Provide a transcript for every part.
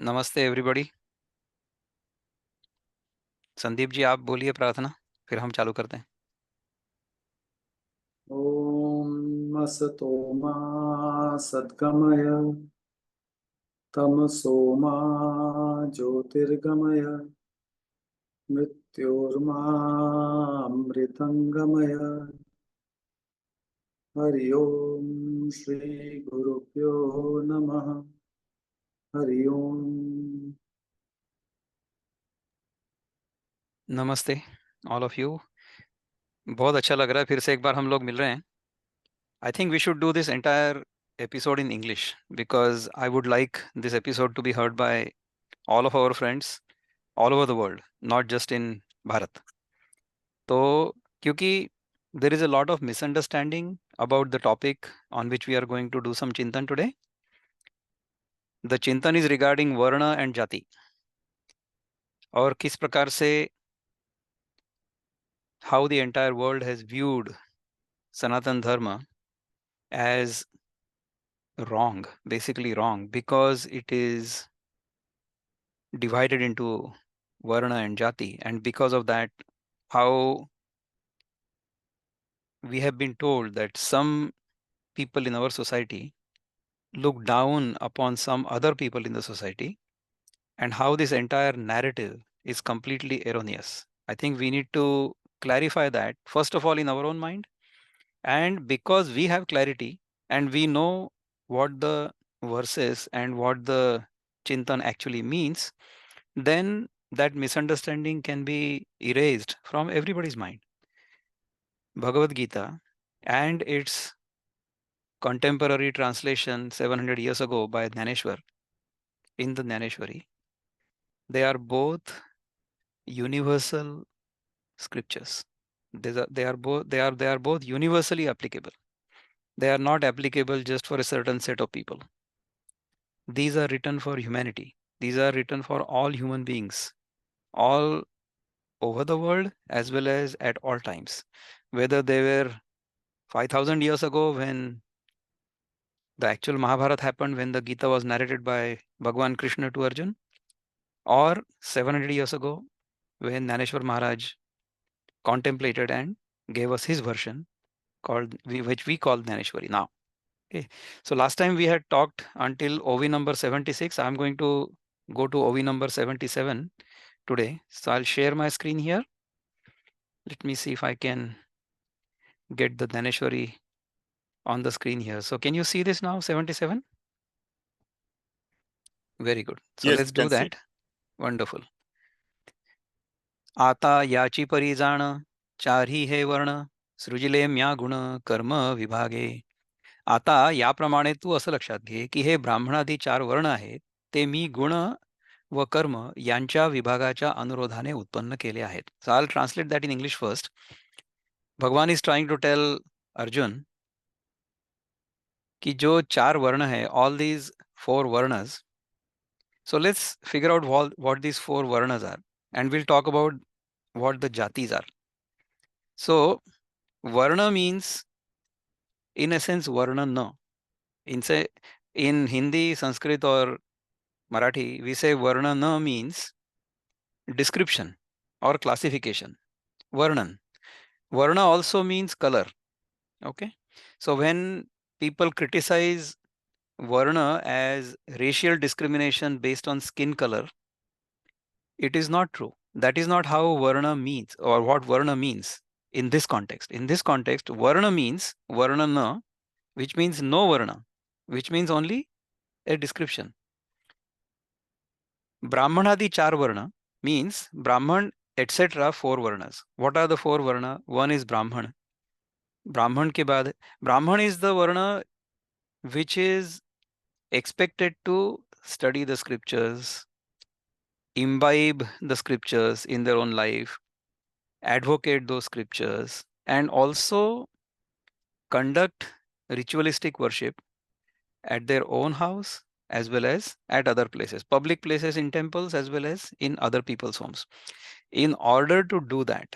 नमस्ते एवरीबॉडी। संदीप जी आप बोलिए प्रार्थना, फिर हम चालू करते हैं। ॐ असतो मा सद्गमय तमसो मा ज्योतिर्गमय मृत्योर्मामृतङ्गमय। हरि ओम श्री गुरुभ्यो नमः। हरि ओम। नमस्ते ऑल ऑफ यू। बहुत अच्छा लग रहा है, फिर से एक बार हम लोग मिल रहे हैं। I think we should do this entire episode in English because I would like this episode to be heard by all of our friends all over the world, not just in Bharat. तो क्योंकि there is a lot of misunderstanding about the topic on which we are going to do some chintan today. The chintan is regarding varna and jati, और किस प्रकार से how the entire world has viewed Sanatan Dharma as wrong, basically wrong, because it is divided into Varna and Jati. And because of that, how we have been told that some people in our society look down upon some other people in the society, and how this entire narrative is completely erroneous. I think we need to clarify that, first of all, in our own mind. And because we have clarity and we know what the verses and what the Chintan actually means, then that misunderstanding can be erased from everybody's mind. Bhagavad Gita and its contemporary translation 700 years ago by Dhaneshwar in the Dhaneshwari, they are both universal scriptures. They are both universally applicable. They are not applicable just for a certain set of people. These are written for humanity. These are written for all human beings, all over the world as well as at all times. Whether they were 5,000 years ago when the actual Mahabharata happened, when the Gita was narrated by Bhagwan Krishna to Arjun, or 700 years ago when Naneshwar Maharaj contemplated and gave us his version, which we call Naneshwari now. Okay. So last time we had talked until OV number 76. I'm going to go to OV number 77 today. So I'll share my screen here. Let me see if I can get the Dhaneshwari on the screen here. So can you see this now, 77? Very good. So Yes, let's we do can see. that. Wonderful. आता याची परी जाण चारही हे वर्ण सृजिले म्या गुण कर्म विभागे. आता याप्रमाणे तू असं लक्षात घे की हे ब्राह्मणादी 4 वर्ण आहेत ते मी गुण व कर्म यांच्या विभागाच्या अनुरोधाने उत्पन्न केले आहेत. So I'll translate that in English first. भगवान is trying to tell Arjun कि जो 4 वर्ण है, all these 4 varnas. So let's figure out what these 4 varnas are, and we'll talk about what the jatis are. So varna means, in essence, varna na. In Hindi, Sanskrit or Marathi, we say varna na means description or classification. Varnan. Varna also means color. Okay. So when people criticize Varna as racial discrimination based on skin color, it is not true. That is not how Varna means or what Varna means in this context. In this context, Varna means Varna na, which means no Varna, which means only a description. Brahmanadi char Varna means Brahman, etc. 4 Varnas. What are the 4 Varna? One is Brahman. Brahman ke baad, Brahman is the Varna which is expected to study the scriptures, imbibe the scriptures in their own life, advocate those scriptures, and also conduct ritualistic worship at their own house as well as at other places, public places in temples as well as in other people's homes. In order to do that,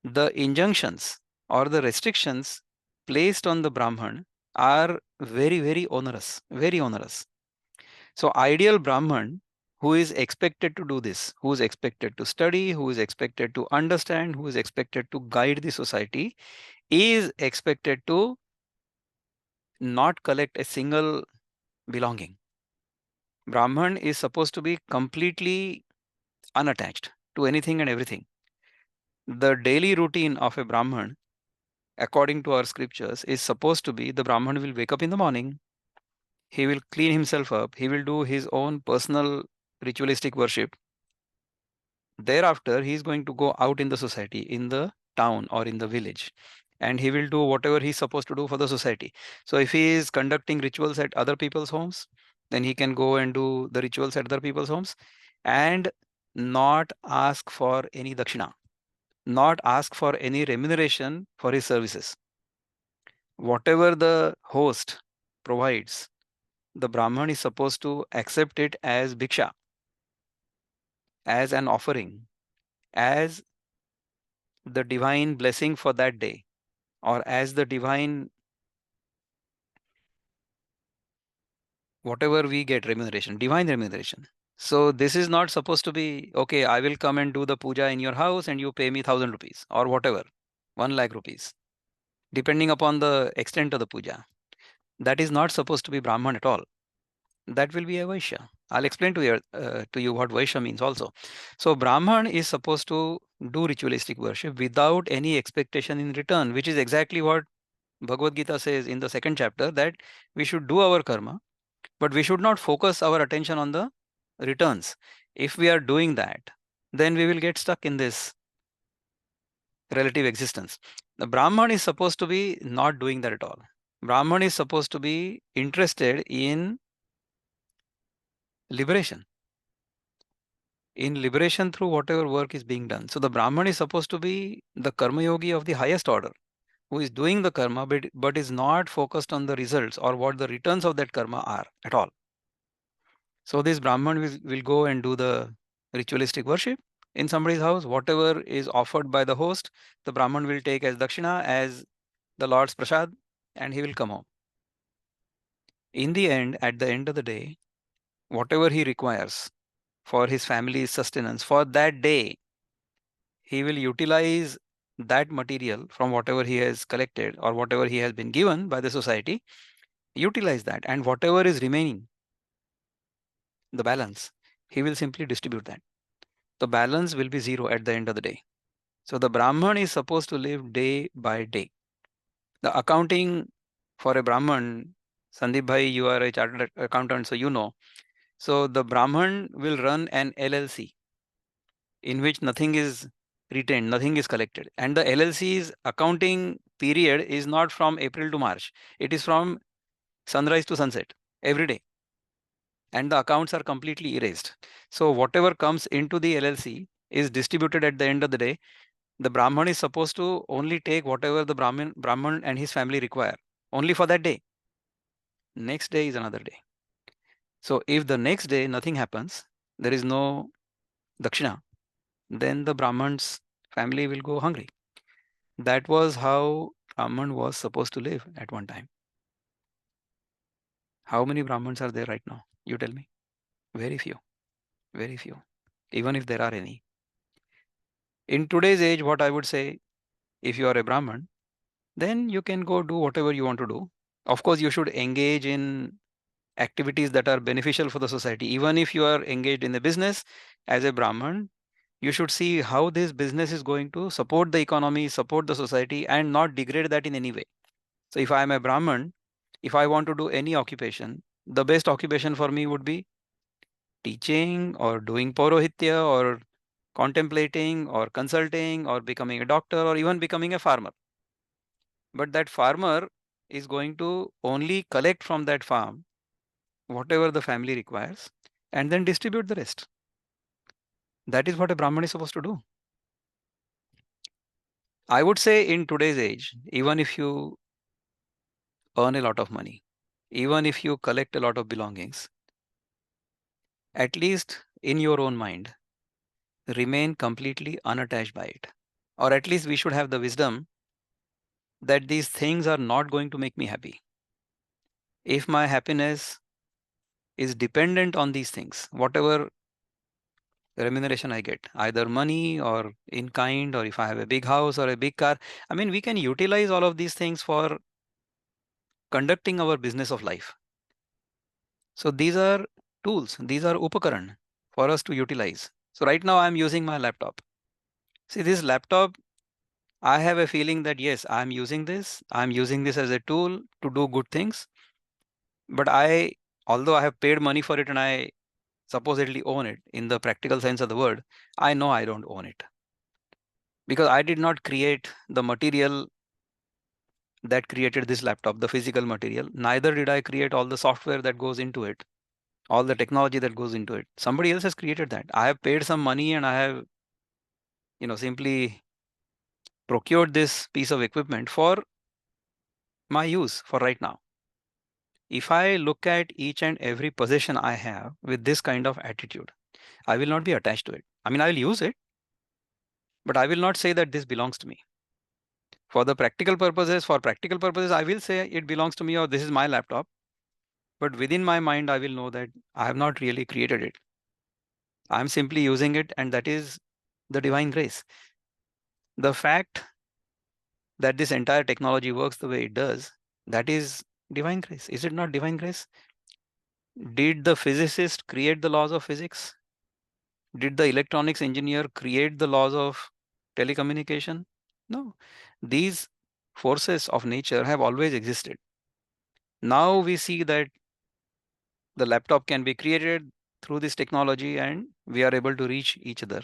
the injunctions or the restrictions placed on the Brahman are very, very onerous, very onerous. So, ideal Brahman who is expected to do this, who is expected to study, who is expected to understand, who is expected to guide the society, is expected to not collect a single belonging. Brahman is supposed to be completely unattached to anything and everything. The daily routine of a Brahman, according to our scriptures, is supposed to be the Brahman will wake up in the morning, he will clean himself up, he will do his own personal ritualistic worship. Thereafter, he is going to go out in the society, in the town or in the village, and he will do whatever he's supposed to do for the society. So, if he is conducting rituals at other people's homes, then he can go and do the rituals at other people's homes and not ask for any dakshina, not ask for any remuneration for his services. Whatever the host provides, the Brahman is supposed to accept it as bhiksha, as an offering, as the divine blessing for that day, or as the divine whatever we get remuneration, divine remuneration. So this is not supposed to be okay. I will come and do the puja in your house and you pay me 1,000 rupees or whatever, 1 lakh rupees, depending upon the extent of the puja. That is not supposed to be Brahman at all. That will be a Vaishya. I'll explain to you what Vaishya means also. So Brahman is supposed to do ritualistic worship without any expectation in return, which is exactly what Bhagavad Gita says in the second chapter, that we should do our karma, but we should not focus our attention on the returns. If we are doing that, then we will get stuck in this relative existence. The Brahman is supposed to be not doing that at all. Brahman is supposed to be interested liberation, in liberation through whatever work is being done. So the Brahman is supposed to be the karma yogi of the highest order, who is doing the karma but is not focused on the results or what the returns of that karma are at all. So this Brahman will go and do the ritualistic worship in somebody's house. Whatever is offered by the host, the Brahman will take as dakshina, as the Lord's prasad, and he will come home. In the end, at the end of the day, whatever he requires for his family's sustenance for that day, he will utilize that material from whatever he has collected or whatever he has been given by the society, utilize that, and whatever is remaining, the balance, he will simply distribute that. The balance will be zero at the end of the day. So the Brahman is supposed to live day by day. The accounting for a Brahman, Sandeep Bhai, you are a chartered accountant, so you know. So the Brahman will run an LLC in which nothing is retained, nothing is collected. And the LLC's accounting period is not from April to March. It is from sunrise to sunset every day. And the accounts are completely erased. So whatever comes into the LLC is distributed at the end of the day. The Brahman is supposed to only take whatever the Brahman and his family require, only for that day. Next day is another day. So if the next day nothing happens, there is no dakshina, then the Brahman's family will go hungry. That was how Brahman was supposed to live at one time. How many Brahmans are there right now? You tell me. Very few. Very few. Even if there are any. In today's age, what I would say, if you are a Brahman, then you can go do whatever you want to do. Of course, you should engage in activities that are beneficial for the society. Even if you are engaged in a business as a Brahman, you should see how this business is going to support the economy, support the society, and not degrade that in any way. So if I am a Brahman, if I want to do any occupation, the best occupation for me would be teaching or doing porohitya or contemplating or consulting or becoming a doctor or even becoming a farmer. But that farmer is going to only collect from that farm whatever the family requires and then distribute the rest. That is what a Brahman is supposed to do. I would say in today's age, even if you earn a lot of money, even if you collect a lot of belongings, at least in your own mind, remain completely unattached by it. Or at least we should have the wisdom that these things are not going to make me happy. If my happiness is dependent on these things, whatever remuneration I get, either money or in kind, or if I have a big house or a big car. I mean, we can utilize all of these things for conducting our business of life. So these are tools, these are upakaran for us to utilize. So right now I'm using my laptop. See, this laptop, I have a feeling that yes, I'm using this as a tool to do good things. But although I have paid money for it and I supposedly own it in the practical sense of the word, I know I don't own it, because I did not create the material that created this laptop, the physical material. Neither did I create all the software that goes into it, all the technology that goes into it. Somebody else has created that. I have paid some money and I have, simply procured this piece of equipment for my use for right now. If I look at each and every possession I have with this kind of attitude, I will not be attached to it. I mean, I will use it, but I will not say that this belongs to me. For practical purposes, I will say it belongs to me or this is my laptop. But within my mind, I will know that I have not really created it. I'm simply using it, and that is the divine grace. The fact that this entire technology works the way it does, that is divine grace. Is it not divine grace? Did the physicist create the laws of physics? Did the electronics engineer create the laws of telecommunication? No. These forces of nature have always existed. Now we see that the laptop can be created through this technology and we are able to reach each other.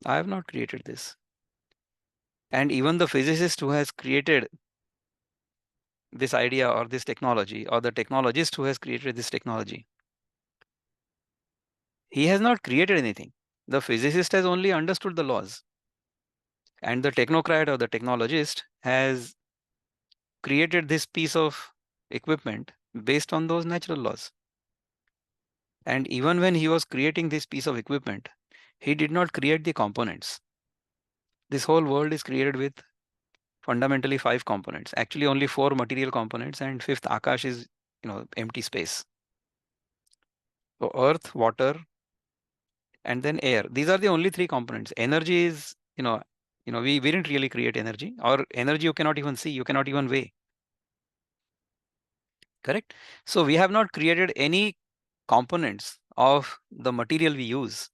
I have not created this. And even the physicist who has created this idea or this technology, or the technologist who has created this technology, he has not created anything. The physicist has only understood the laws, and the technocrat or the technologist has created this piece of equipment based on those natural laws. And even when he was creating this piece of equipment, he did not create the components. This whole world is created with fundamentally five components. Actually, only four material components, and fifth Akash is empty space. So earth, water, and then air. These are the only three components. Energy is, we didn't really create energy, or energy you cannot even see, you cannot even weigh. Correct? So we have not created any components of the material we use,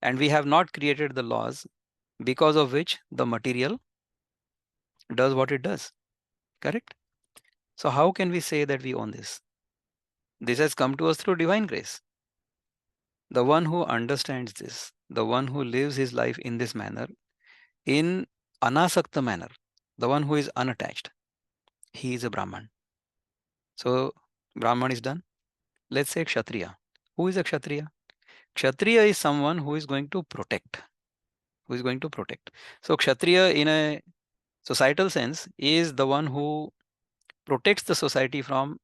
and we have not created the laws because of which the material does what it does. Correct? So how can we say that we own this? This has come to us through divine grace. The one who understands this, the one who lives his life in this manner, in anasakta manner, the one who is unattached, he is a Brahman. So Brahman is done. Let's say Kshatriya. Who is a Kshatriya? Kshatriya is someone who is going to protect. Who is going to protect. So Kshatriya, in a societal sense, is the one who protects the society from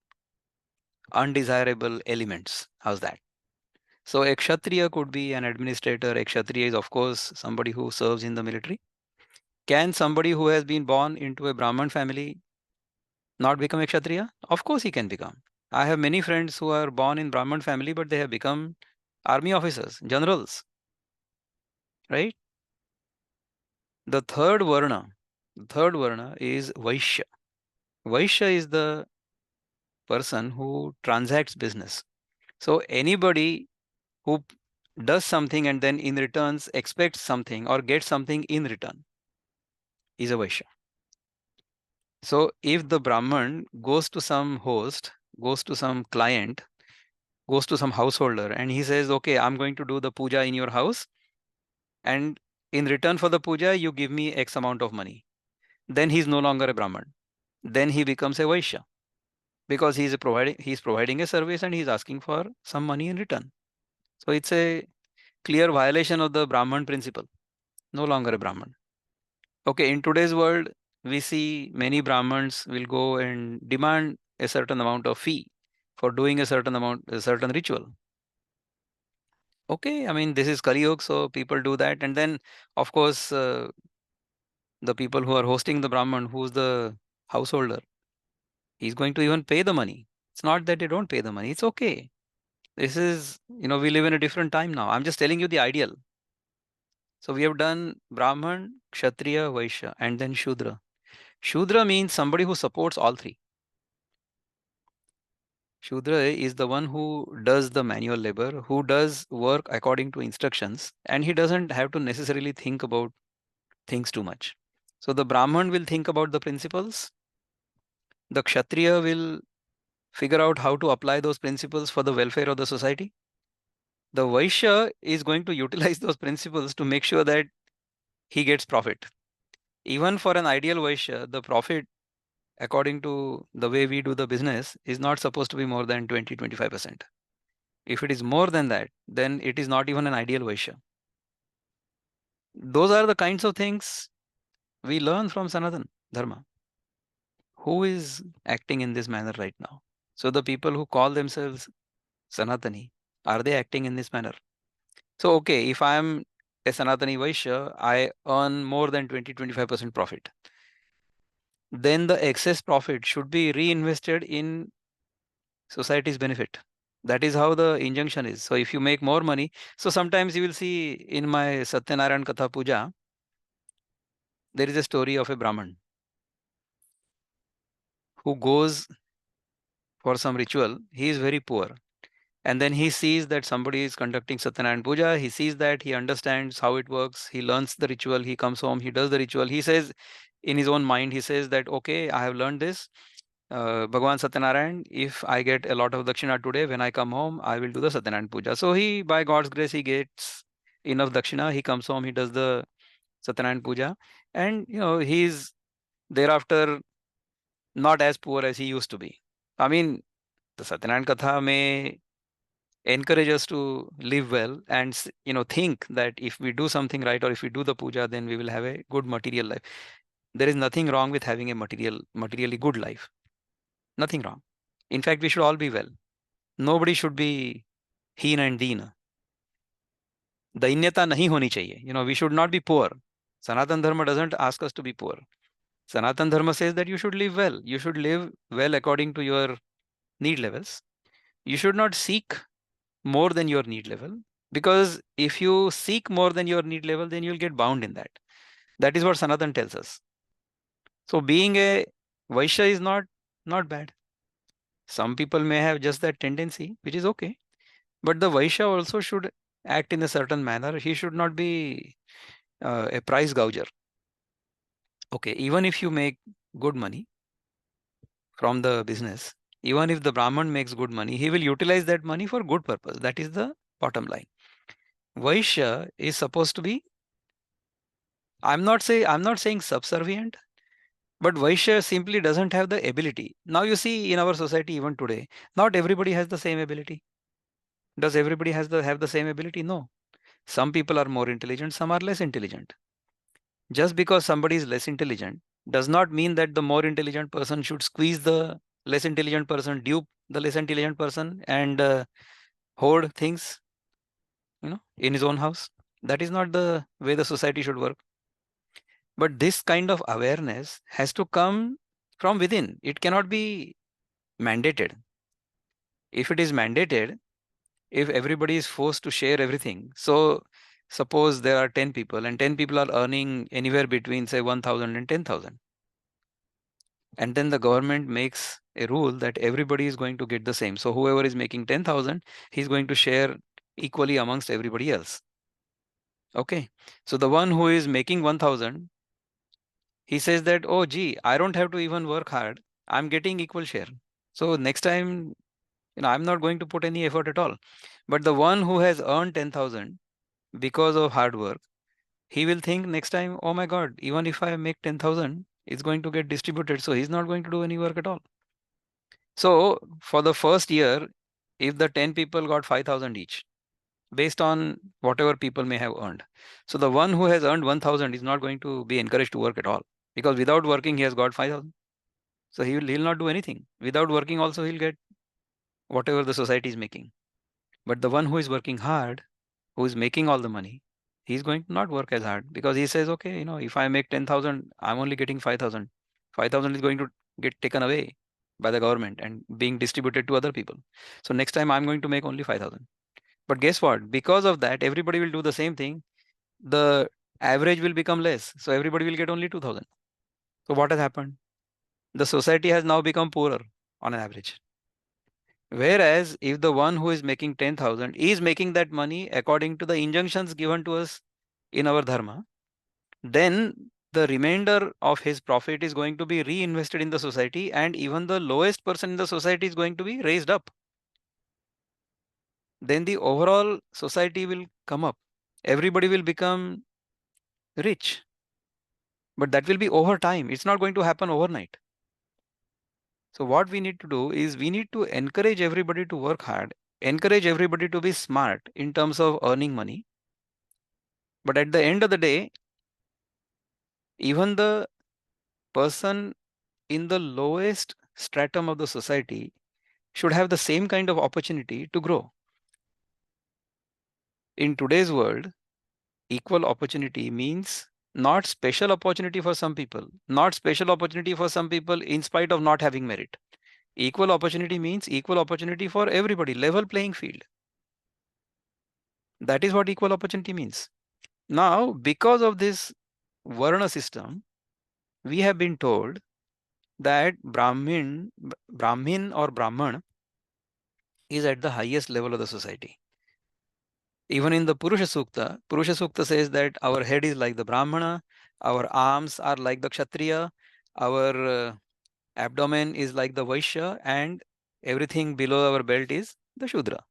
undesirable elements. How's that? So a Kshatriya could be an administrator. A Kshatriya is, of course, somebody who serves in the military. Can somebody who has been born into a Brahman family not become a Kshatriya? Of course he can become. I have many friends who are born in Brahman family, but they have become army officers, generals, right? The third Varna is Vaishya. Vaishya is the person who transacts business. So anybody who does something and then in returns expects something or gets something in return is a Vaishya. So if the Brahman goes to some host, goes to some client, goes to some householder, and he says, okay, I'm going to do the puja in your house, and in return for the puja, you give me X amount of money, then he's no longer a Brahman. Then he becomes a Vaishya, because he's providing a service and he's asking for some money in return. So it's a clear violation of the Brahman principle. No longer a Brahman. Okay, in today's world, we see many Brahmins will go and demand a certain amount of fee for doing a certain ritual. Okay, I mean, this is Kali Yuga, so people do that. And then, of course, the people who are hosting the Brahman, who's the householder, he's going to even pay the money. It's not that they don't pay the money, it's okay. This is, we live in a different time now. I'm just telling you the ideal. So we have done Brahman, Kshatriya, Vaishya, and then Shudra. Shudra means somebody who supports all three. Shudra is the one who does the manual labor, who does work according to instructions, and he doesn't have to necessarily think about things too much. So the Brahman will think about the principles, the Kshatriya will figure out how to apply those principles for the welfare of the society. The Vaishya is going to utilize those principles to make sure that he gets profit. Even for an ideal Vaishya, the profit, according to the way we do the business, is not supposed to be more than 20-25%. If it is more than that, then it is not even an ideal Vaishya. Those are the kinds of things we learn from Sanatan Dharma. Who is acting in this manner right now? So the people who call themselves Sanatani, are they acting in this manner? So, okay, if I am a Sanatani Vaishya, I earn more than 20-25% profit. Then the excess profit should be reinvested in society's benefit. That is how the injunction is. So, if you make more money, so sometimes you will see in my Satyanarayan Katha Puja, there is a story of a Brahman who goes for some ritual. He is very poor. And then he sees that somebody is conducting Satyanarayan Puja. He sees that, he understands how it works. He learns the ritual. He comes home, he does the ritual. He says, in his own mind, he says that, okay, I have learned this. Bhagwan Satyanarayan, if I get a lot of dakshina today, when I come home, I will do the Satyanarayan Puja. So he, by God's grace, he gets enough dakshina. He comes home, he does the Satyanarayan Puja. And, he's thereafter not as poor as he used to be. I mean, the Satyanarayan Katha may encourage us to live well and think that if we do something right or if we do the puja, then we will have a good material life. There is nothing wrong with having a materially good life. Nothing wrong. In fact, we should all be well. Nobody should be heen and deen. Dainyata nahi honi chahiye. We should not be poor. Sanatan Dharma doesn't ask us to be poor. Sanatan Dharma says that you should live well. You should live well according to your need levels. You should not seek more than your need level, because if you seek more than your need level, then you'll get bound in that. That is what Sanatan tells us. So being a Vaishya is not bad. Some people may have just that tendency, which is okay, but the Vaishya also should act in a certain manner. He should not be a price gouger. Okay, even if you make good money from the business, even if the Brahman makes good money, he will utilize that money for good purpose. That is the bottom line. Vaishya is supposed to be, I'm not saying subservient, but Vaishya simply doesn't have the ability. Now you see in our society even today, not everybody has the same ability. Does everybody have the same ability? No. Some people are more intelligent, some are less intelligent. Just because somebody is less intelligent does not mean that the more intelligent person should squeeze the less intelligent person, dupe the less intelligent person, and hoard things, in his own house. That is not the way the society should work. But this kind of awareness has to come from within. It cannot be mandated. If it is mandated, if everybody is forced to share everything, so suppose there are 10 people and 10 people are earning anywhere between, say, 1,000 and 10,000. And then the government makes a rule that everybody is going to get the same. So whoever is making 10,000, he's going to share equally amongst everybody else. Okay. So the one who is making 1,000, he says that, oh, gee, I don't have to even work hard. I'm getting equal share. So next time, I'm not going to put any effort at all. But the one who has earned 10,000 because of hard work, he will think next time, oh my God, even if I make 10,000, it's going to get distributed. So he's not going to do any work at all. So for the first year, if the 10 people got 5,000 each, based on whatever people may have earned. So the one who has earned 1,000 is not going to be encouraged to work at all, because without working, he has got 5,000. So he'll not do anything. Without working also, he'll get whatever the society is making. But the one who is working hard, who is making all the money, he's going to not work as hard, because he says, okay, if I make 10,000, I'm only getting 5,000. 5,000 is going to get taken away. by the government and being distributed to other people. So next time I'm going to make only 5,000. But guess what? Because of that, everybody will do the same thing. The average will become less. So everybody will get only 2,000. So what has happened? The society has now become poorer on an average. Whereas if the one who is making 10,000 is making that money according to the injunctions given to us in our dharma, then the remainder of his profit is going to be reinvested in the society, and even the lowest person in the society is going to be raised up. Then the overall society will come up. Everybody will become rich. But that will be over time. It's not going to happen overnight. So what we need to do is we need to encourage everybody to work hard, encourage everybody to be smart in terms of earning money. But at the end of the day, even the person in the lowest stratum of the society should have the same kind of opportunity to grow. In today's world, equal opportunity means not special opportunity for some people, not special opportunity for some people in spite of not having merit. Equal opportunity means equal opportunity for everybody, level playing field. That is what equal opportunity means. Now, because of this Varna system, we have been told that Brahmin or Brahman is at the highest level of the society. Even in the Purusha Sukta says that our head is like the Brahmana, our arms are like the Kshatriya, our abdomen is like the Vaishya, and everything below our belt is the Shudra.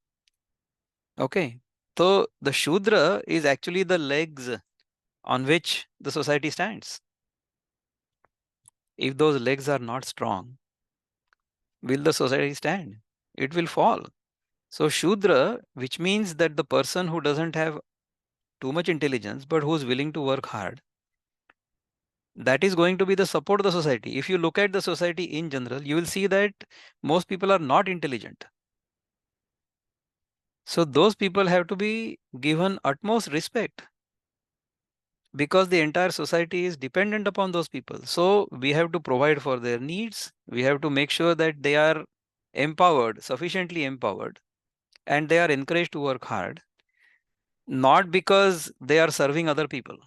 Okay. So the Shudra is actually the legs on which the society stands. If those legs are not strong, will the society stand? It will fall. So Shudra, which means that the person who doesn't have too much intelligence but who's willing to work hard, that is going to be the support of the society. If you look at the society in general, you will see that most people are not intelligent. So those people have to be given utmost respect because the entire society is dependent upon those people. So we have to provide for their needs. We have to make sure that they are empowered, sufficiently empowered, and they are encouraged to work hard, not because they are serving other people.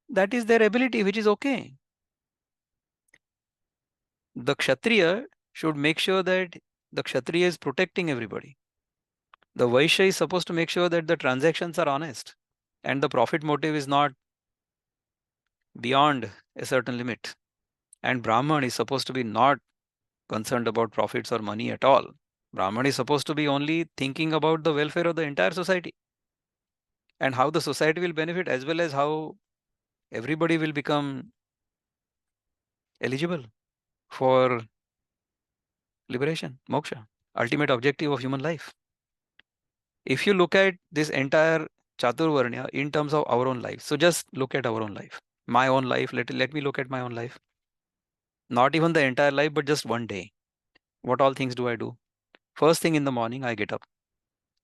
That is their ability, which is okay. The Kshatriya should make sure that the Kshatriya is protecting everybody. The Vaishya is supposed to make sure that the transactions are honest and the profit motive is not beyond a certain limit. And Brahman is supposed to be not concerned about profits or money at all. Brahman is supposed to be only thinking about the welfare of the entire society and how the society will benefit, as well as how everybody will become eligible for liberation, moksha, ultimate objective of human life. If you look at this entire Chaturvarnya in terms of our own life, so just look at our own life, my own life. Let me look at my own life. Not even the entire life, but just one day. What all things do I do? First thing in the morning, I get up.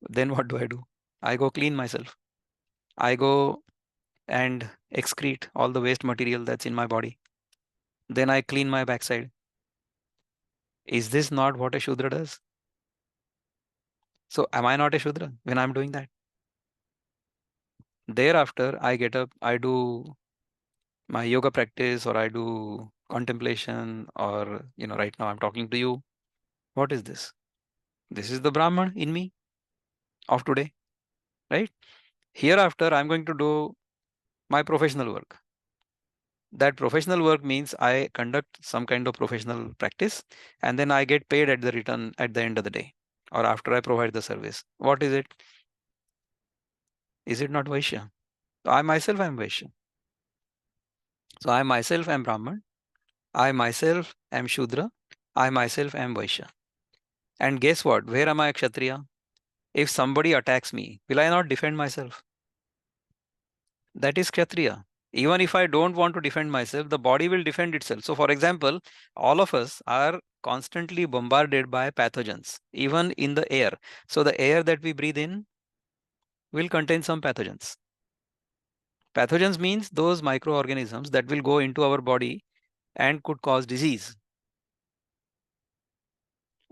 Then what do? I go clean myself. I go and excrete all the waste material that's in my body. Then I clean my backside. Is this not what a Shudra does? So am I not a Shudra when I'm doing that? Thereafter, I get up, I do my yoga practice, or I do contemplation, or, right now I'm talking to you. What is this? This is the Brahman in me of today, right? Hereafter, I'm going to do my professional work. That professional work means I conduct some kind of professional practice, and then I get paid at the return at the end of the day, or after I provide the service. What is it? Is it not Vaishya? I myself am Vaishya. So I myself am Brahman. I myself am Shudra. I myself am Vaishya. And guess what? Where am I Kshatriya? If somebody attacks me, will I not defend myself? That is Kshatriya. Even if I don't want to defend myself, the body will defend itself. So, for example, all of us are constantly bombarded by pathogens, even in the air. So, the air that we breathe in will contain some pathogens. Pathogens means those microorganisms that will go into our body and could cause disease.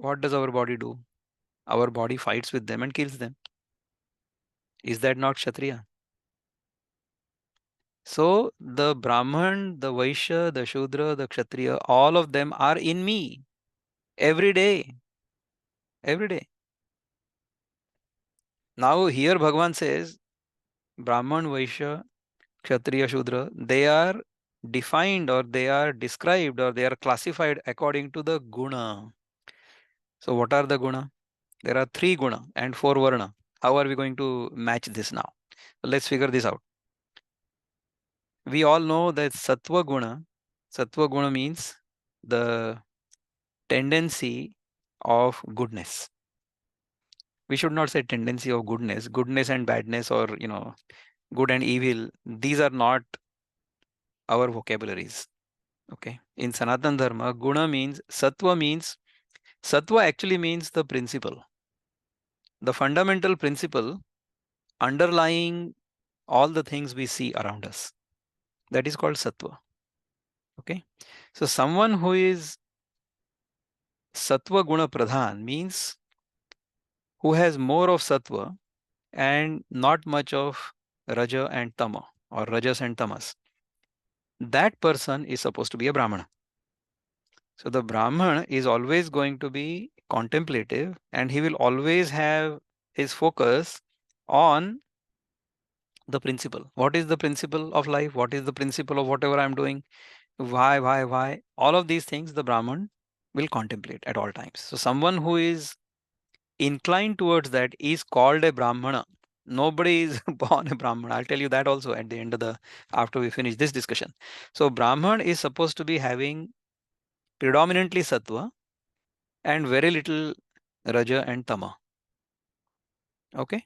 what does our body do? Our body fights with them and kills them. Is that not Kshatriya? So the Brahman, the Vaishya, the Shudra, the Kshatriya, all of them are in me every day. Every day. Now here Bhagavan says Brahman, Vaishya, Kshatriya, Shudra, they are defined or they are described or they are classified according to the guna. So what are the guna? There are three guna and four varna. How are we going to match this now? Let's figure this out. We all know that sattva guna means the tendency of goodness. We should not say tendency of goodness. Goodness and badness, or good and evil, these are not our vocabularies. Okay. In Sanatan Dharma, guna means sattva actually means the principle, the fundamental principle underlying all the things we see around us. That is called sattva. Okay. So someone who is sattva guna pradhan means who has more of sattva and not much of raja and tama, or rajas and tamas. That person is supposed to be a brahmana. So the brahman is always going to be contemplative, and he will always have his focus on the principle. What is the principle of life? What is the principle of whatever I'm doing? Why? All of these things the brahman will contemplate at all times. So someone who is inclined towards that is called a brahmana. Nobody is born a brahmana. I'll tell you that also at the end of the after we finish this discussion. So brahman is supposed to be having predominantly sattva and very little raja and tama. Okay.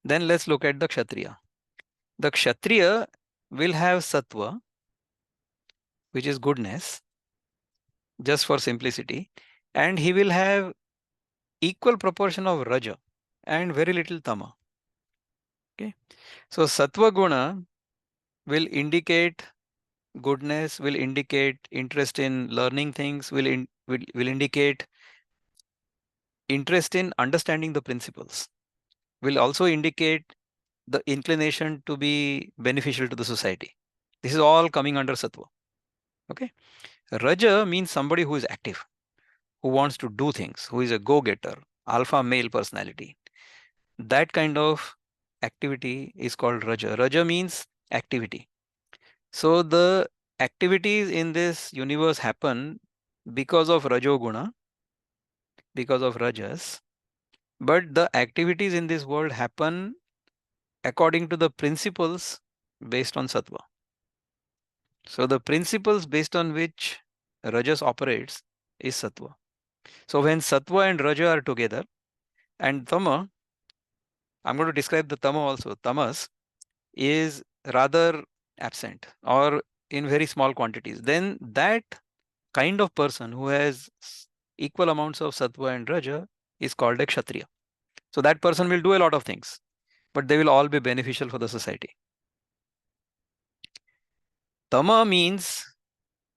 Then let's look at the kshatriya. The kshatriya will have sattva, which is goodness, just for simplicity, and he will have equal proportion of raja and very little tama. Okay. So sattva guna will indicate goodness, will indicate interest in learning things, will indicate interest in understanding the principles, will also indicate the inclination to be beneficial to the society. This is all coming under sattva. Okay. Raja means somebody who is active, who wants to do things, who is a go-getter, alpha male personality. That kind of activity is called Raja. Raja means activity. So the activities in this universe happen because of Rajoguna, because of Rajas, but the activities in this world happen according to the principles based on Sattva. So the principles based on which Rajas operates is Sattva. So when Sattva and Raja are together, and Tama, I'm going to describe the Tama also. Tamas is rather absent or in very small quantities. Then that kind of person who has equal amounts of Sattva and Raja is called a Kshatriya. So that person will do a lot of things, but they will all be beneficial for the society. Tama means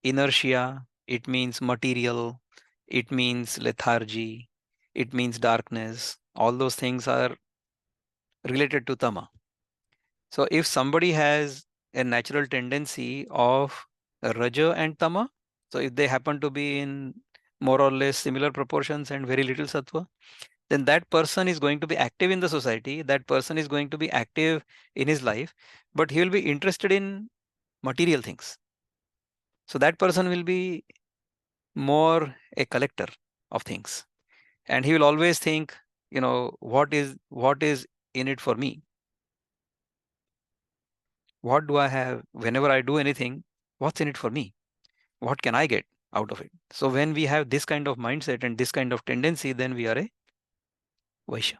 inertia, it means material, it means lethargy, it means darkness. All those things are related to Tama. So if somebody has a natural tendency of Raja and Tama, so if they happen to be in more or less similar proportions and very little Sattva, then that person is going to be active in the society, that person is going to be active in his life, but he will be interested in material things. So that person will be more a collector of things, and he will always think, what is in it for me? What do I have? Whenever I do anything, what's in it for me? What can I get out of it? So when we have this kind of mindset and this kind of tendency, then we are a Vaishya.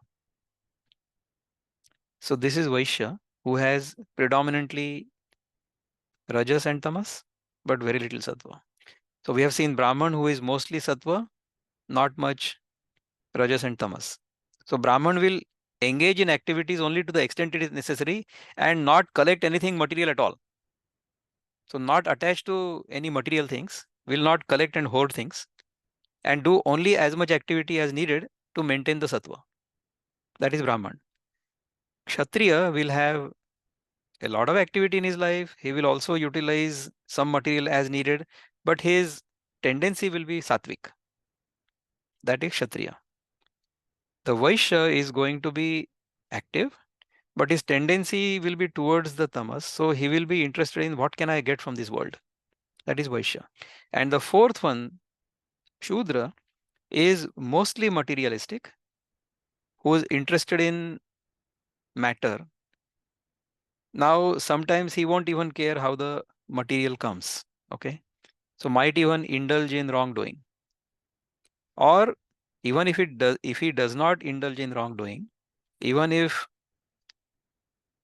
So this is Vaishya who has predominantly Rajas and Tamas, but very little Sattva. So we have seen Brahman who is mostly Sattva, not much Rajas and Tamas. So Brahman will engage in activities only to the extent it is necessary and not collect anything material at all. So not attached to any material things, will not collect and hoard things. and do only as much activity as needed to maintain the sattva. That is Brahman. Kshatriya will have a lot of activity in his life. He will also utilize some material as needed, but his tendency will be sattvic. That is Kshatriya. The Vaishya is going to be active, but his tendency will be towards the tamas. So he will be interested in what can I get from this world. That is Vaishya. And the fourth one, Shudra, is mostly materialistic, who is interested in matter. Now, sometimes he won't even care how the material comes. Okay. So might even indulge in wrongdoing. Or even if he does not indulge in wrongdoing, even if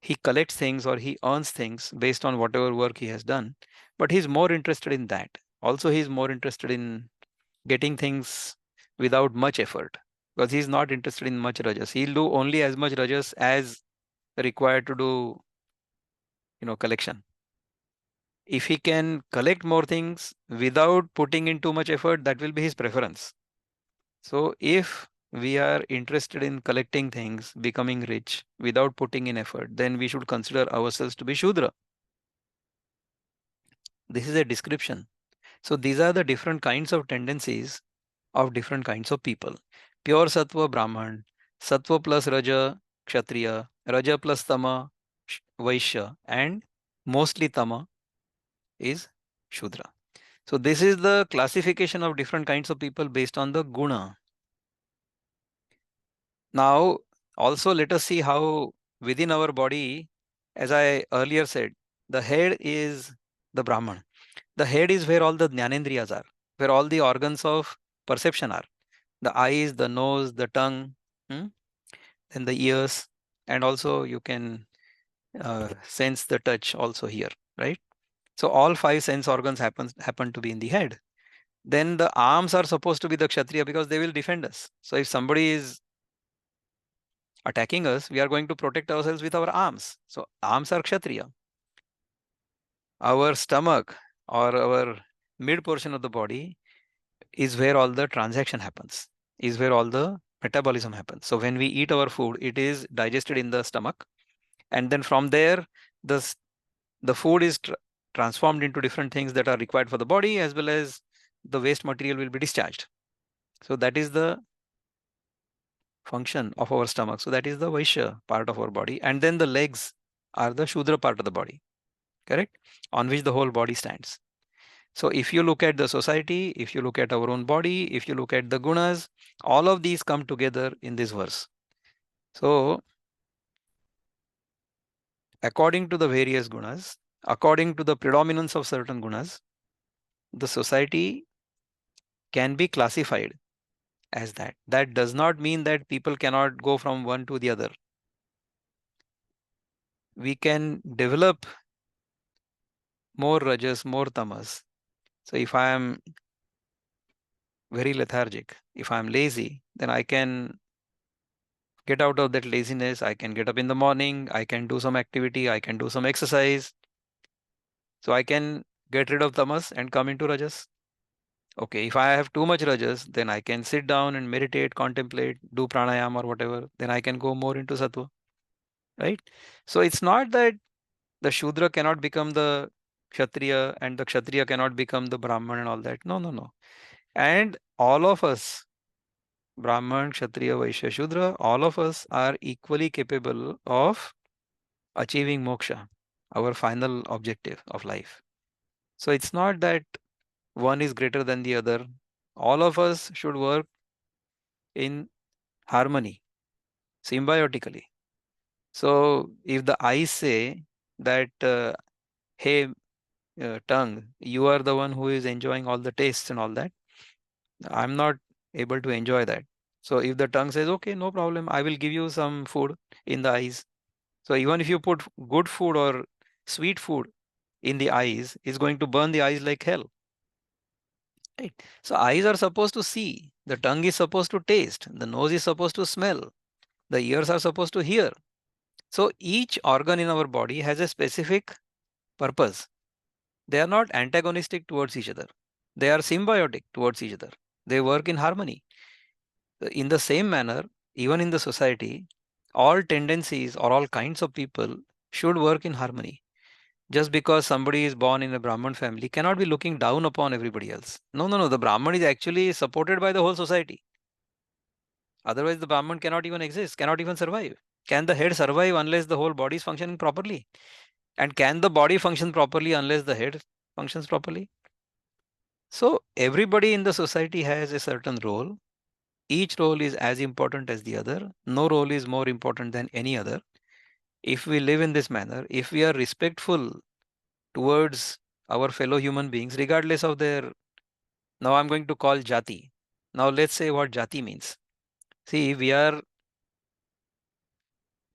he collects things or he earns things based on whatever work he has done, but he's more interested in that. Also, he's more interested in getting things without much effort, because he's not interested in much rajas. He'll do only as much rajas as required to do, collection. If he can collect more things without putting in too much effort, that will be his preference. So if we are interested in collecting things, becoming rich without putting in effort, then we should consider ourselves to be Shudra. This is a description. So these are the different kinds of tendencies of different kinds of people. Pure Sattva Brahman, Sattva plus Raja Kshatriya, Raja plus Tama Vaishya, and mostly Tama is Shudra. So this is the classification of different kinds of people based on the guna. Now, also let us see how within our body, as I earlier said, the head is the Brahman. The head is where all the Jnanendriyas are, where all the organs of perception are. The eyes, the nose, the tongue, hmm, and the ears, and also you can sense the touch also here, right? So all five sense organs happen to be in the head. Then the arms are supposed to be the Kshatriya because they will defend us. So if somebody is attacking us, we are going to protect ourselves with our arms. So arms are Kshatriya. Our stomach or our mid portion of the body is where all the transaction happens, is where all the metabolism happens. So when we eat our food, it is digested in the stomach, and then from there, the the food is transformed into different things that are required for the body, as well as the waste material will be discharged. So that is the function of our stomach. So that is the Vaishya part of our body. And then the legs are the Shudra part of the body, correct? On which the whole body stands. So if you look at the society, if you look at our own body, if you look at the gunas, all of these come together in this verse. So according to the various gunas, according to the predominance of certain gunas, the society can be classified as that. That does not mean that people cannot go from one to the other. We can develop more rajas, more tamas. So if I am very lethargic, if I am lazy, then I can get out of that laziness. I can get up in the morning, I can do some activity, I can do some exercise. So I can get rid of tamas and come into rajas. Okay, if I have too much rajas, then I can sit down and meditate, contemplate, do pranayama or whatever. Then I can go more into sattva, right? So it's not that the Shudra cannot become the Kshatriya and the Kshatriya cannot become the Brahman and all that. No, no, no. And all of us, Brahman, Kshatriya, Vaishya, Shudra, all of us are equally capable of achieving moksha, our final objective of life. So it's not that one is greater than the other. All of us should work in harmony, symbiotically. So if the eyes say that, hey, tongue, you are the one who is enjoying all the tastes and all that, I'm not able to enjoy that. So if the tongue says, okay, no problem, I will give you some food in the eyes. So even if you put good food or sweet food in the eyes, it's going to burn the eyes like hell. Right. So eyes are supposed to see, the tongue is supposed to taste, the nose is supposed to smell, the ears are supposed to hear. So each organ in our body has a specific purpose. They are not antagonistic towards each other. They are symbiotic towards each other. They work in harmony. In the same manner, even in the society, all tendencies or all kinds of people should work in harmony. Just because somebody is born in a Brahman family cannot be looking down upon everybody else. No, no, no. The Brahman is actually supported by the whole society. Otherwise, the Brahman cannot even exist, cannot even survive. Can the head survive unless the whole body is functioning properly? And can the body function properly unless the head functions properly? So, everybody in the society has a certain role. Each role is as important as the other. No role is more important than any other. If we live in this manner, if we are respectful towards our fellow human beings, regardless of their, now I'm going to call jati. Now, let's say what jati means. See, we are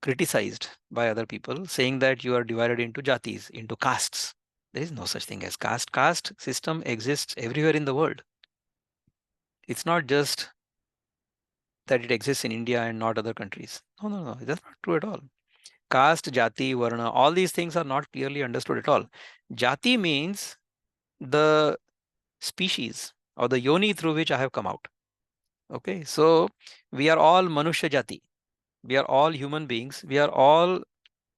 criticized by other people saying that you are divided into jatis, into castes. There is no such thing as caste. Caste system exists everywhere in the world. It's not just that it exists in India and not other countries. No, no, no. That's not true at all. Caste, jati, varna, all these things are not clearly understood at all. Jati means the species or the yoni through which I have come out. Okay, so we are all Manushya Jati. We are all human beings. We are all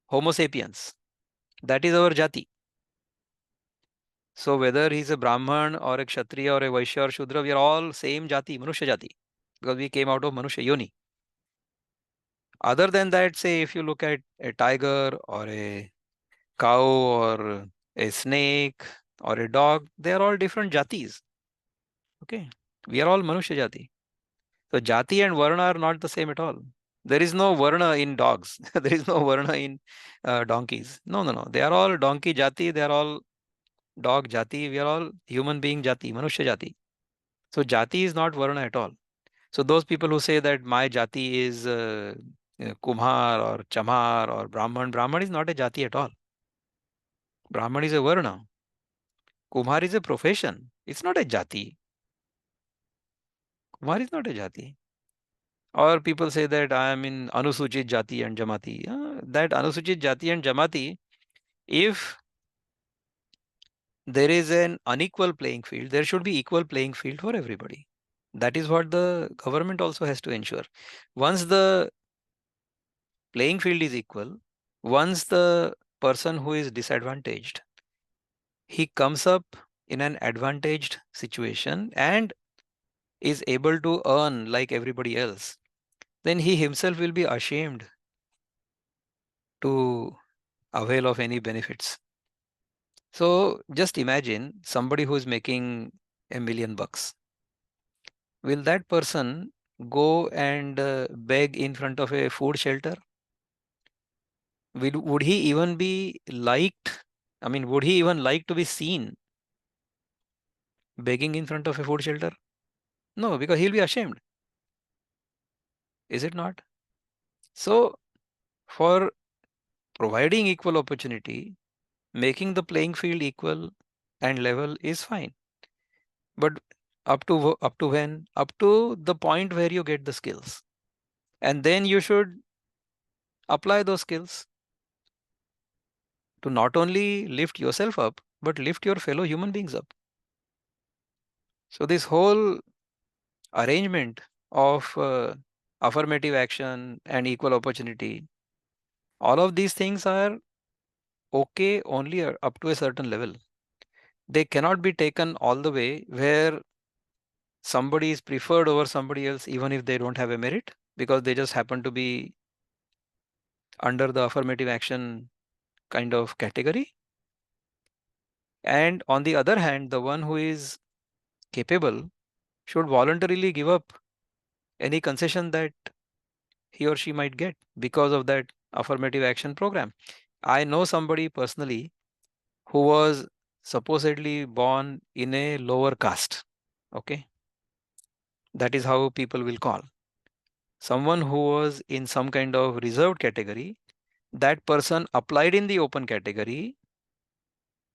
Homo sapiens. That is our Jati. So whether he's a Brahman or a Kshatriya or a Vaishya or Shudra, we are all same Jati, Manushya Jati, because we came out of Manushya Yoni. Other than that, say if you look at a tiger or a cow or a snake or a dog, they are all different Jatis. Okay, we are all Manushya Jati. So Jati and Varna are not the same at all. There is no Varna in dogs. There is no Varna in donkeys. No, no, no. They are all donkey Jati. They are all dog Jati. We are all human being Jati, Manushya Jati. So Jati is not Varna at all. So those people who say that my Jati is Kumhar or Chamar or Brahman, Brahman is not a Jati at all. Brahman is a Varna. Kumhar is a profession. It's not a Jati. Kumhar is not a Jati. Or people say that I am in Anusuchit Jati and Jamati. That Anusuchit Jati and Jamati, if there is an unequal playing field, there should be equal playing field for everybody. That is what the government also has to ensure. Once the playing field is equal, once the person who is disadvantaged, he comes up in an advantaged situation and is able to earn like everybody else, then he himself will be ashamed to avail of any benefits. So just imagine somebody who is making $1 million. Will that person go and beg in front of a food shelter? Would he even be liked? I mean, would he even like to be seen begging in front of a food shelter? No, because he'll be ashamed. Is it not? So, for providing equal opportunity, making the playing field equal and level is fine. But up to when? Up to the point where you get the skills. And then you should apply those skills to not only lift yourself up, but lift your fellow human beings up. So, this whole arrangement of affirmative action and equal opportunity, all of these things are okay only up to a certain level. They cannot be taken all the way where somebody is preferred over somebody else, even if they don't have a merit, because they just happen to be under the affirmative action kind of category. And on the other hand, the one who is capable should voluntarily give up any concession that he or she might get because of that affirmative action program. I know somebody personally who was supposedly born in a lower caste. Okay. That is how people will call. Someone who was in some kind of reserved category, that person applied in the open category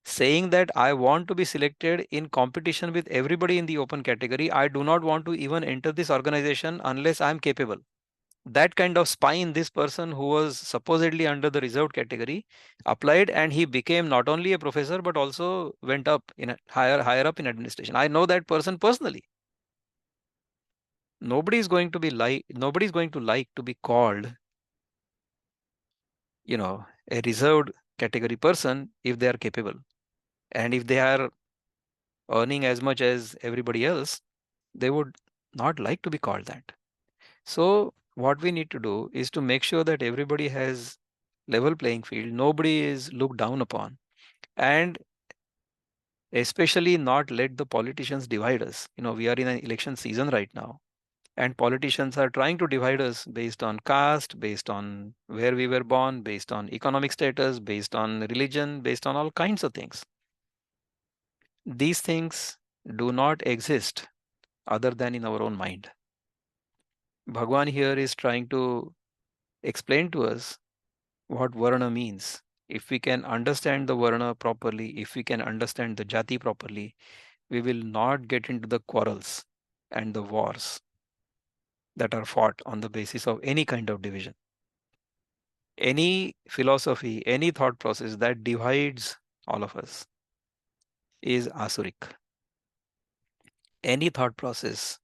saying that I want to be selected in competition with everybody in the open category. I do not want to even enter this organization unless I am capable. That kind of spine, this person who was supposedly under the reserved category applied, and he became not only a professor but also went up in a higher up in administration. I know that person personally. Nobody is going to like to be called, a reserved category person if they are capable. And if they are earning as much as everybody else, they would not like to be called that. So what we need to do is to make sure that everybody has level playing field. Nobody is looked down upon. And especially not let the politicians divide us. We are in an election season right now, and politicians are trying to divide us based on caste, based on where we were born, based on economic status, based on religion, based on all kinds of things. These things do not exist other than in our own mind. Bhagwan here is trying to explain to us what Varna means. If we can understand the Varna properly, if we can understand the Jati properly, we will not get into the quarrels and the wars that are fought on the basis of any kind of division. Any philosophy, any thought process that divides all of us is Asurik. Any thought process,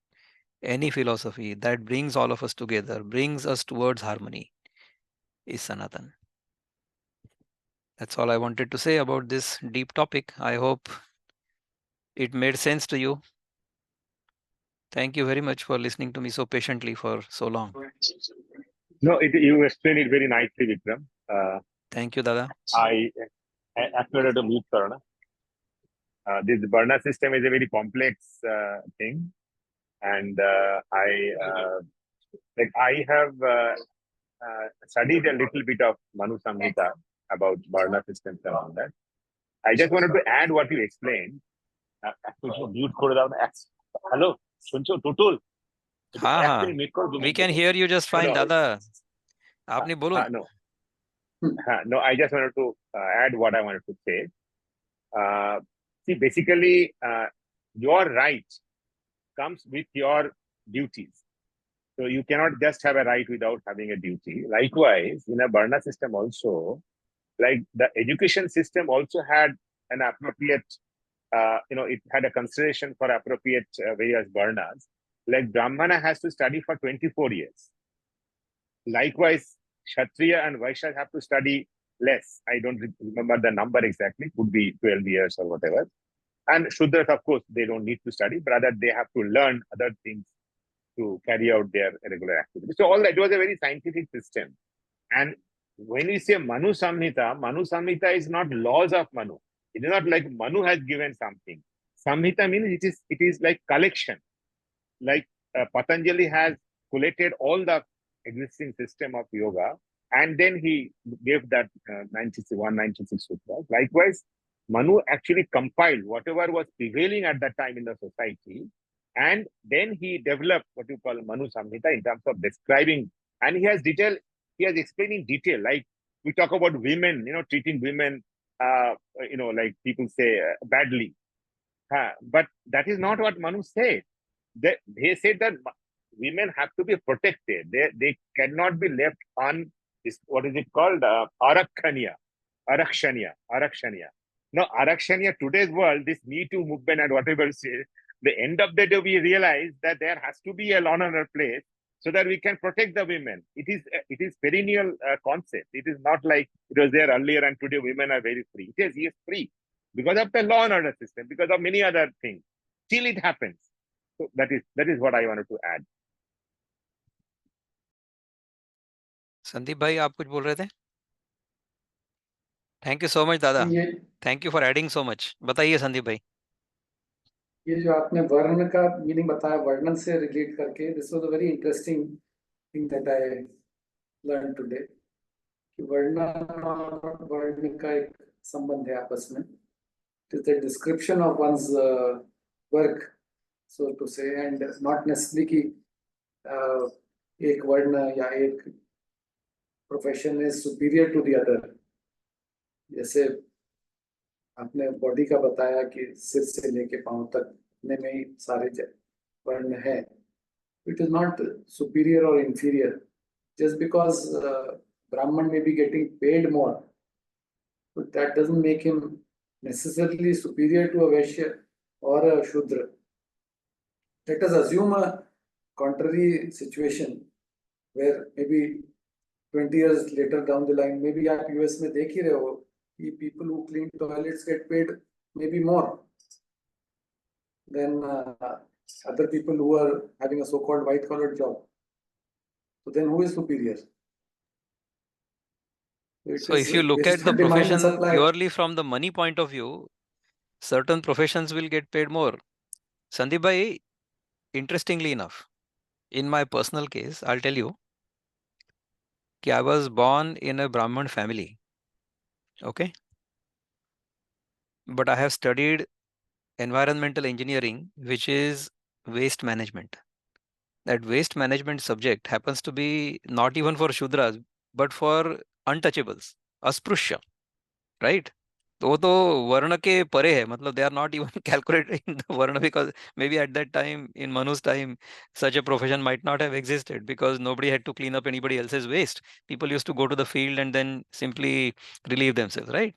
any philosophy that brings all of us together, brings us towards harmony, is Sanatan. That's all I wanted to say about this deep topic. I hope it made sense to you. Thank you very much for listening to me so patiently for so long. No, you explained it very nicely, Vikram. Thank you, Dada. I acknowledge the mute, Karna. This Varna system is a very complex thing, and I have studied a little bit of Manu Samhita about Varna systems and all that. I just wanted to add what you explained. Mute করে দাও না। Hello, শুনছো Tutul? We can hear you just fine, Dada. আপনি বলুন। No, I just wanted to add what I wanted to say. See, basically, your right comes with your duties. So you cannot just have a right without having a duty. Likewise, in a Varna system also, like the education system also had an appropriate, it had a consideration for appropriate various Varnas. Like Brahmana has to study for 24 years. Likewise, Kshatriya and Vaishya have to study less. I don't remember the number exactly, could be 12 years or whatever. And Shudras, of course, they don't need to study, but rather they have to learn other things to carry out their regular activities. So all that was a very scientific system. And when we say Manu Samhita is not laws of Manu. It is not like Manu has given something. Samhita means it is like collection. Like Patanjali has collated all the existing system of yoga, and then he gave that 96 sutras. Likewise, Manu actually compiled whatever was prevailing at that time in the society, and then he developed what you call Manu Samhita in terms of describing, and he has explained in detail. Like we talk about women, treating women, like people say badly. But that is not what Manu said. They said that women have to be protected. They cannot be left on this, what is it called? Arakshanya. Now, Arakshanya, today's world, this Me Too movement and whatever, the end of the day, we realize that there has to be a law and order place so that we can protect the women. It is perennial concept. It is not like it was there earlier and today women are very free. He is free because of the law and order system, because of many other things. Still it happens. So that is what I wanted to add. Sandeep भाई आप कुछ बोल रहे थे? Thank you so much दादा, thank you for adding so much. बताइए संदीप भाई. ये जो आपने वर्ण का मीनिंग बताया वर्णन से रिलेट करके, this was a very interesting thing that I learn today कि वर्ण और वर्ण का एक संबंध है आपस में. It is the description of one's work, so to say, and not necessarily कि एक वर्ण या एक profession is superior to the other. जैसे आपने बॉडी का बताया कि सिर से लेके पांव तक में ही सारे वर्ण है. इट इज नॉट सुपीरियर और inferior just because Brahman may be getting paid more, but that doesn't make him necessarily superior to a Vaishya or a Shudra. Let us assume a contrary situation where maybe 20 years later down the line, maybe आप US में देख ही रहे हो कि people who clean toilets get paid maybe more than other people who are having a so-called white-collar job. So then who is superior? So if you look at the demand and profession supply. purely from the money point of view, certain professions will get paid more. Sandeep bhai, interestingly enough, in my personal case, I'll tell you, कि I was born in a Brahmin family. Okay. But I have studied environmental engineering, which is waste management. That waste management subject happens to be not even for Shudras, but for untouchables, अस्पृश्य, right? तो वो तो वर्ण के परे है, मतलब they are not even calculated in the varna, because maybe at that time, in Manu's time, such a profession might not have existed because nobody had to clean up anybody else's waste. People used to go to the field and then simply relieve themselves, right?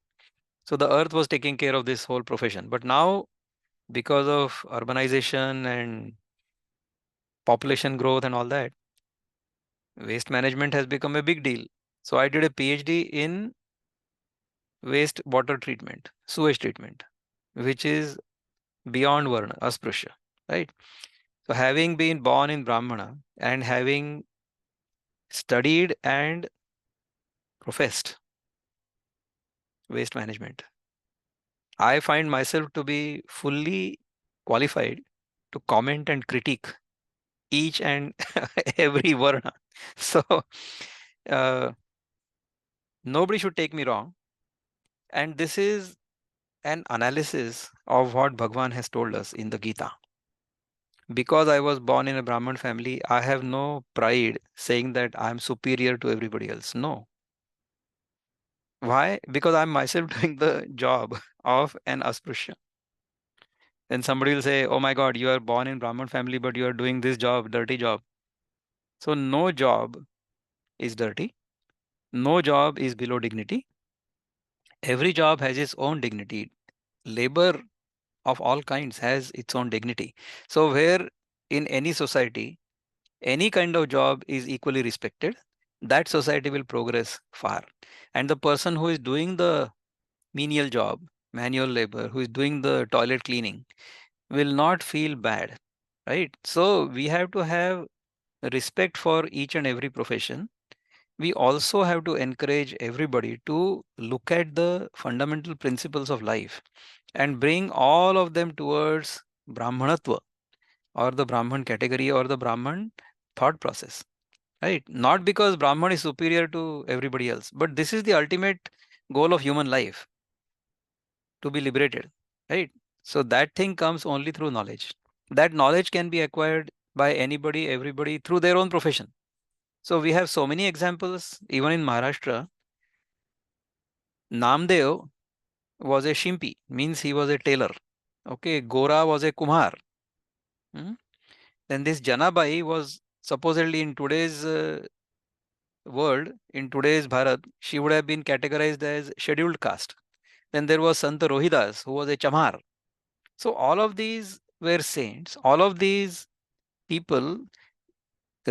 So the earth was taking care of this whole profession. But now, because of urbanization and population growth and all that, waste management has become a big deal. So I did a PhD in waste water treatment, sewage treatment, which is beyond Varna, Asprusha, right? So having been born in Brahmana and having studied and professed waste management, I find myself to be fully qualified to comment and critique each and every Varna. So nobody should take me wrong. And this is an analysis of what Bhagwan has told us in the Gita. Because I was born in a Brahmin family, I have no pride saying that I'm superior to everybody else. No. Why? Because I'm myself doing the job of an Asprusha. Then somebody will say, oh my God, you are born in Brahmin family, but you are doing this job, dirty job. So no job is dirty. No job is below dignity. Every job has its own dignity. Labor of all kinds has its own dignity. So where in any society, any kind of job is equally respected, that society will progress far. And the person who is doing the menial job, manual labor, who is doing the toilet cleaning, will not feel bad, right? So we have to have respect for each and every profession. We also have to encourage everybody to look at the fundamental principles of life and bring all of them towards Brahmanatva, or the Brahman category, or the Brahman thought process, right? Not because Brahman is superior to everybody else, but this is the ultimate goal of human life, to be liberated, right? So that thing comes only through knowledge. That knowledge can be acquired by anybody, everybody, through their own profession. So we have so many examples, even in Maharashtra. Namdev was a Shimpi, means he was a tailor. Okay, Gora was a Kumar. Hmm? Then this Janabai was supposedly, in today's world, in today's Bharat, she would have been categorized as scheduled caste. Then there was Sant Rohidas, who was a Chamar. So all of these were saints. All of these people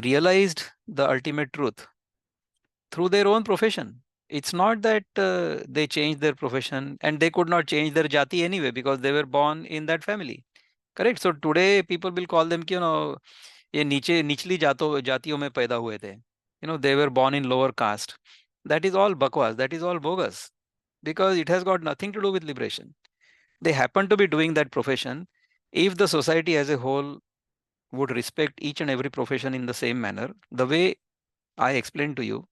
realized the ultimate truth through their own profession. It's not that they changed their profession, and they could not change their jati anyway because they were born in that family. Correct. So today people will call them, ये नीचे निचली जातियों में पैदा हुए थे. They were born in lower caste. That is all bakwas. That is all bogus, because it has got nothing to do with liberation. They happen to be doing that profession. If the society as a whole would respect each and every profession in the same manner, the way I explained to you,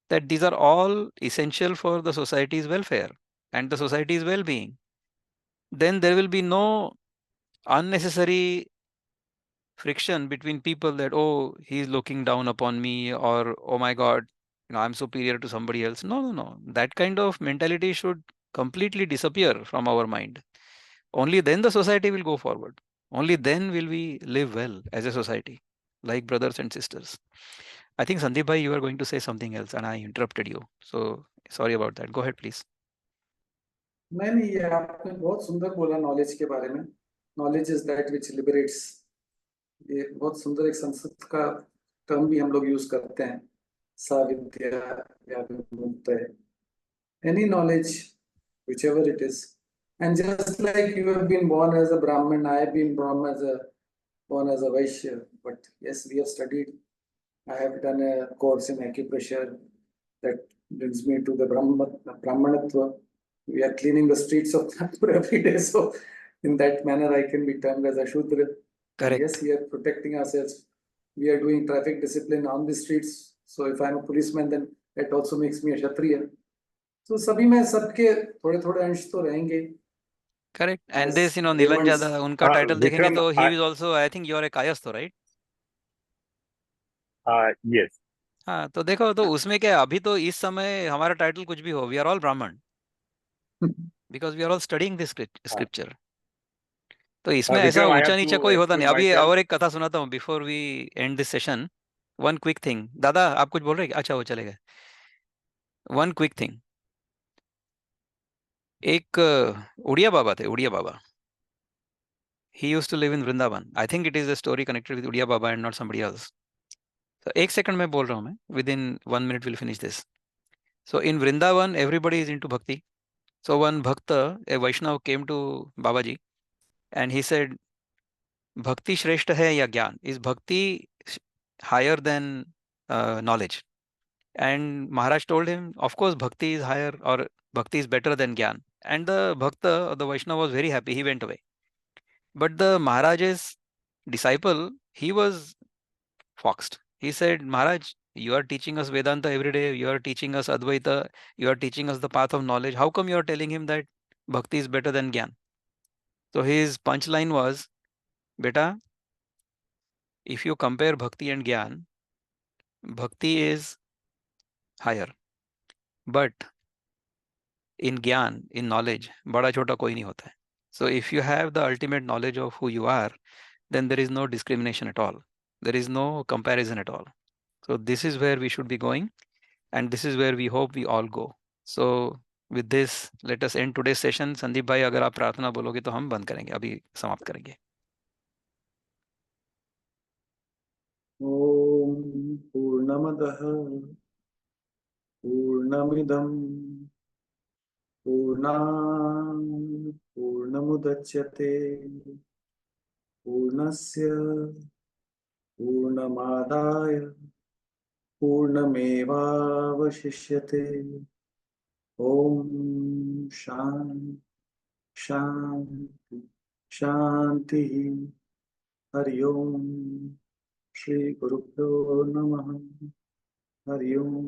that these are all essential for the society's welfare and the society's well-being, then there will be no unnecessary friction between people, that, oh, he's looking down upon me, or oh my God, I'm superior to somebody else. No, no, no. That kind of mentality should completely disappear from our mind. Only then the society will go forward. Only then will we live well as a society, like brothers and sisters. I think Sandeep bhai, you are going to say something else and I interrupted you. So sorry about that. Go ahead, please. नहीं, ये आपने बहुत सुंदर बोला knowledge के बारे में. Knowledge is that which liberates. ये बहुत सुंदर एक संस्कृत का टर्म भी हम लोग यूज करते हैं, सा विद्या या विमुक्त है, any knowledge, whichever it is. And just like you have been born as a Brahmin, I have been born as a Vaishya. But yes, we have studied. I have done a course in acupressure that brings me to the Brahmanatva. We are cleaning the streets of Nagpur every day. So in that manner, I can be termed as a Shudra. And yes, Correct. we are protecting ourselves. We are doing traffic discipline on the streets. So if I'm a policeman, then that also makes me a Kshatriya. तो सभी में सबके थोड़े थोड़े अंश तो रहेंगे Correct. And as this, Devans. Nilanjada, उनका टाइटल देखेंगे Vikram, तो he is also, I think you are a Kayastho, right? yes. हाँ, तो देखो, तो उसमें क्या है, अभी तो इस समय हमारा टाइटल कुछ भी हो, we are all Brahmin, because we are all studying this Uh, scripture. तो इसमें ऐसा Vikram, I ऊंचा have नीचा to कोई होता excuse नहीं. अभी myself. और एक कथा सुनाता हूँ before we end this session. One quick thing. दादा, आप कुछ बोल रहे हैं? अच्छा, वो चले गए. One quick thing. एक उड़िया बाबा थे, Oriya Baba. He used to live in Vrindavan. I think it is a story connected with Oriya Baba and not somebody else. तो एक सेकंड में बोल रहा हूँ मैं, within 1 minute will finish this. So in Vrindavan, everybody is into bhakti. So one bhakta, a Vaishnav, came to Babaji and he said, "Bhakti shreshta hai ya gyan? Is bhakti higher than knowledge?" And Maharaj told him, "Of course, bhakti is higher, or bhakti is better than gyan." And the bhakta or the Vaishnava was very happy. He went away. But the Maharaj's disciple, he was foxed. He said, "Maharaj, you are teaching us Vedanta every day. You are teaching us Advaita. You are teaching us the path of knowledge. How come you are telling him that bhakti is better than Gyan?" So his punchline was, "Beta, if you compare bhakti and Gyan, bhakti is higher. But in Gyan, in knowledge, bada chota koi nahi hota hai. So if you have the ultimate knowledge of who you are, then there is no discrimination at all. There is no comparison at all. So this is where we should be going. And this is where we hope we all go. So with this, let us end today's session. Sandeep भाई, अगर आप प्रार्थना बोलोगे तो हम बंद करेंगे, अभी समाप्त करेंगे. ओम पूर्णमदः पूर्णमिदं पूर्णात् पूर्णमुदच्यते पूर्णस्य पूर्णमादाय पूर्णमेवावशिष्यते. ओम शांति शांति शांति. हरि ओम. श्री गुरुभ्यो नमः. हरि ओम.